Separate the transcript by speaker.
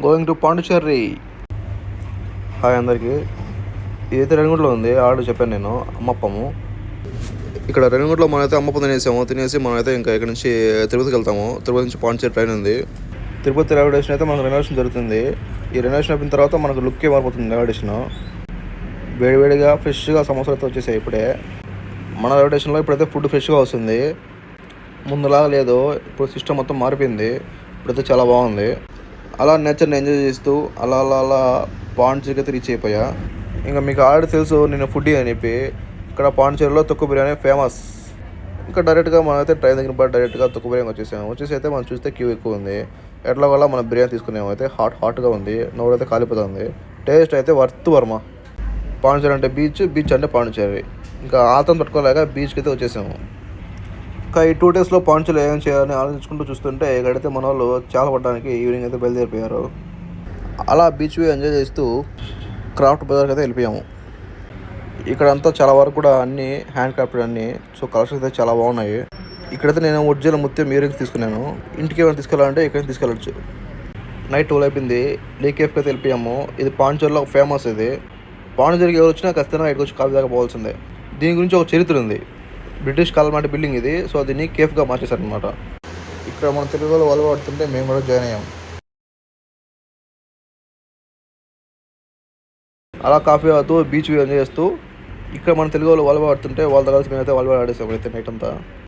Speaker 1: Going to Pondicherry. Hi అందరికీ. ఇదైతే రేణిగుంటలో ఉంది. ఆల్రెడీ చెప్పాను నేను అమ్మప్పము. ఇక్కడ రేణిగుంటలో మనమైతే అమ్మప్పం తినేసి మనమైతే ఇంకా ఇక్కడ నుంచి తిరుపతికి వెళ్తాము. తిరుపతి నుంచి పాండిచ్చేరి ట్రైన్ ఉంది. తిరుపతి రైల్వే స్టేషన్ అయితే మనకు రెనోవేషన్ జరుగుతుంది. ఈ రెనోవేషన్ అయిపోయిన తర్వాత మనకు లుక్కే మారిపోతుంది రైల్వే స్టేషన్. వేడివేడిగా ఫ్రెష్గా సమోసాలు అయితే వచ్చేసాయి ఇప్పుడే. మన రైల్వే స్టేషన్లో ఇప్పుడైతే ఫుడ్ ఫ్రెష్గా వస్తుంది. ముందులాగా లేదు, ఇప్పుడు సిస్టమ్ మొత్తం మారిపోయింది. ఇప్పుడైతే చాలా బాగుంది. అలా నేచర్ని ఎంజాయ్ చేస్తూ అలా అలా అలా పాండిచ్చేరికి అయితే రీచ్ అయిపోయా. ఇంకా మీకు ఆల్రెడీ తెలుసు నేను ఫుడ్డీ అని చెప్పి. ఇక్కడ పాండిచ్చేరిలో తొక్కు బిర్యానీ ఫేమస్. ఇంకా డైరెక్ట్గా మనమైతే ట్రైన్ దగ్గర పడి డైరెక్ట్గా తొక్కు బిర్యానీ వచ్చేసి అయితే మనం చూస్తే క్యూ ఎక్కువ ఉంది. ఎట్లా వల్ల మన బిర్యానీ తీసుకునేమో అయితే హాట్గా ఉంది. నోరైతే కాలిపోతుంది. టేస్ట్ అయితే వర్మ. పాండిచ్చేరి అంటే బీచ్ అంటే పాండిచ్చేరి. ఇంకా ఆతం పట్టుకోలేక బీచ్కి అయితే వచ్చేసాము. ఇంకా ఈ 2 డేస్లో పాండిచ్చేరిలో ఏం చేయాలని ఆలోచించుకుంటూ చూస్తుంటే ఇక్కడైతే మన వాళ్ళు చాలా పడడానికి ఈవినింగ్ అయితే బయలుదేరిపోయారు. అలా బీచ్ వ్యూ ఎంజాయ్ చేస్తూ క్రాఫ్ట్ బజార్కి అయితే వెళ్ళిపోయాము. ఇక్కడంతా చాలా వరకు కూడా అన్ని హ్యాండ్ క్రాఫ్టెడ్ అన్ని. సో కలర్స్ అయితే చాలా బాగున్నాయి. ఇక్కడైతే నేను ఒరిజినల్ ముత్యం ఇయరింగ్స్ తీసుకున్నాను. ఇంటికి ఏమైనా తీసుకెళ్ళాలంటే ఇక్కడికి తీసుకెళ్ళచ్చు. నైట్ 12 అయిపోయింది. లీ కేఫ్కి అయితే వెళ్ళిపోయాము. ఇది పాండిచ్చేరిలో ఫేమస్. ఇది పాండిచ్చేరికి ఎవరు వచ్చినా ఖచ్చితంగా ఇక్కడికి వచ్చి కాఫీ తాగపోవాల్సిందే. దీని గురించి ఒక చరిత్ర ఉంది. బ్రిటిష్ కాలం నాటి బిల్డింగ్ ఇది. సో దీన్ని కేఫ్గా మార్చేశారనమాట. ఇక్కడ మన తెలుగు వాళ్ళు పడుతుంటే మేము కూడా జాయిన్ అయ్యాం. అలా కాఫీ తాగుతూ బీచ్ వ్యూ ఎంజాయ్ చేస్తూ ఇక్కడ మన తెలుగు వాళ్ళు పడుతుంటే వాళ్ళతో కలిసి మేమైతే వాలీబాల్ ఆడేసాం అయితే నైట్ అంతా.